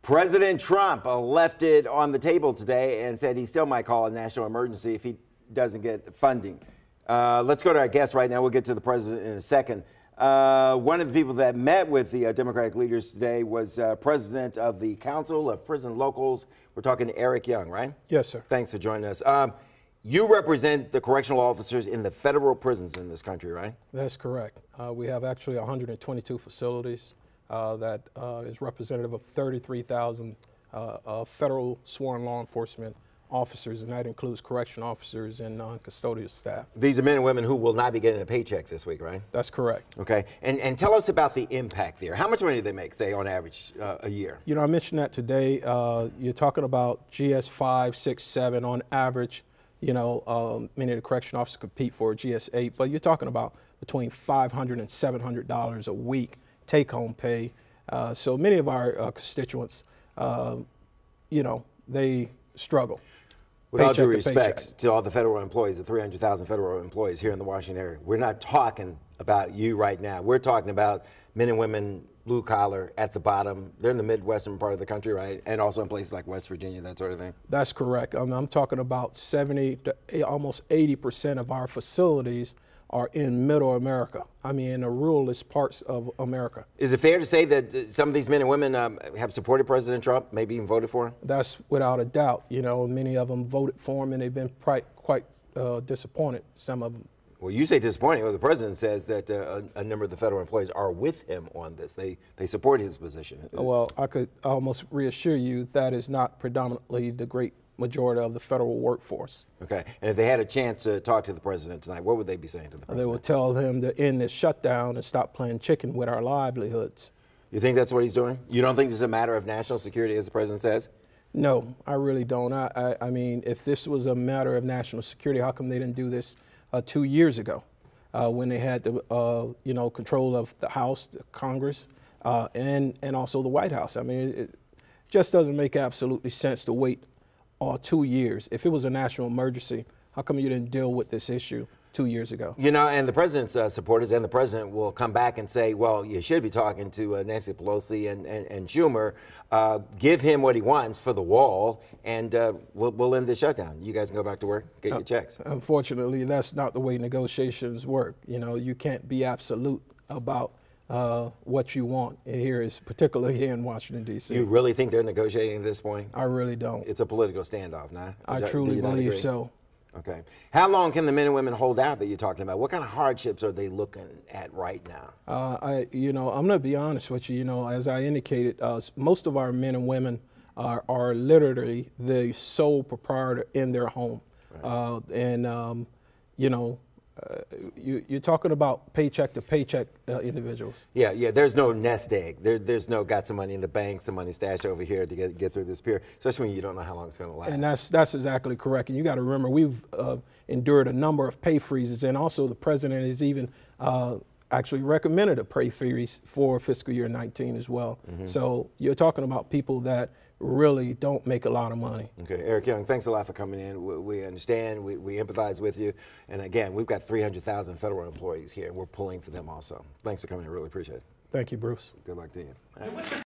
President Trump left it on the table today and said he still might call a national emergency if he doesn't get funding. Let's go to our guest right now. We'll get to the president in a second. One of the people that met with the Democratic leaders today was president of the Council of Prison Locals. We're talking to Eric Young, right? Yes, sir. Thanks for joining us. You represent the correctional officers in the federal prisons in this country, right? That's correct. We have actually 122 facilities that is representative of 33,000 federal sworn law enforcement officers, and that includes correction officers and non-custodial staff. These are men and women who will not be getting a paycheck this week, right? That's correct. Okay, and tell us about the impact there. How much money do they make, say, on average a year? You know, I mentioned that today. You're talking about GS 5, 6, 7 on average. You know, many of the correction officers compete for GS 8, but you're talking about between $500 and $700 a week take-home pay. So many of our constituents, you know, they struggle. With all due respect to all the federal employees, the 300,000 federal employees here in the Washington area, we're not talking about you right now. We're talking about men and women, blue collar, at the bottom. They're in the Midwestern part of the country, right? And also in places like West Virginia, that sort of thing. That's correct. I'm talking about 70 to almost 80% of our facilities are in middle America. I mean, in the ruralest parts of America. Is it fair to say that some of these men and women have supported President Trump, maybe even voted for him? That's without a doubt. You know, many of them voted for him and they've been quite disappointed, some of them. Well, you say disappointing. Well, the president says that a number of the federal employees are with him on this. They support his position. Well, I could almost reassure you that is not predominantly the great majority of the federal workforce. Okay, and if they had a chance to talk to the president tonight, what would they be saying to the president? They would tell him to end this shutdown and stop playing chicken with our livelihoods. You think that's what he's doing? You don't think this is a matter of national security, as the president says? No, I really don't. I mean, if this was a matter of national security, how come they didn't do this 2 years ago when they had the you know, control of the House, the Congress, and also the White House? I mean, it just doesn't make absolutely sense to wait 2 years. If it was a national emergency, how come you didn't deal with this issue 2 years ago? You know, and the president's supporters and the president will come back and say, well, you should be talking to Nancy Pelosi and Schumer. Give him what he wants for the wall, and we'll end the shutdown. You guys can go back to work, get your checks. Unfortunately, that's not the way negotiations work. You know, you can't be absolute about what you want here, is particularly here in Washington, D.C. You really think they're negotiating at this point? I really don't. It's a political standoff, nah? I truly believe so. Okay. How long can the men and women hold out that you're talking about? What kind of hardships are they looking at right now? You know, I'm going to be honest with you. You know, as I indicated, most of our men and women are literally the sole proprietor in their home. Right. You know, you're talking about paycheck to paycheck individuals. Yeah. There's no nest egg. There's no got some money in the bank, some money stashed over here to get through this period, especially when you don't know how long it's going to last. And that's exactly correct. And you got to remember, we've endured a number of pay freezes, and also the president has even actually recommended a pay freeze for fiscal year 19 as well. So you're talking about people that really don't make a lot of money. Okay, Eric Young, thanks a lot for coming in. We understand, we empathize with you. And again, we've got 300,000 federal employees here, and we're pulling for them also. Thanks for coming in, really appreciate it. Thank you, Bruce. Good luck to you.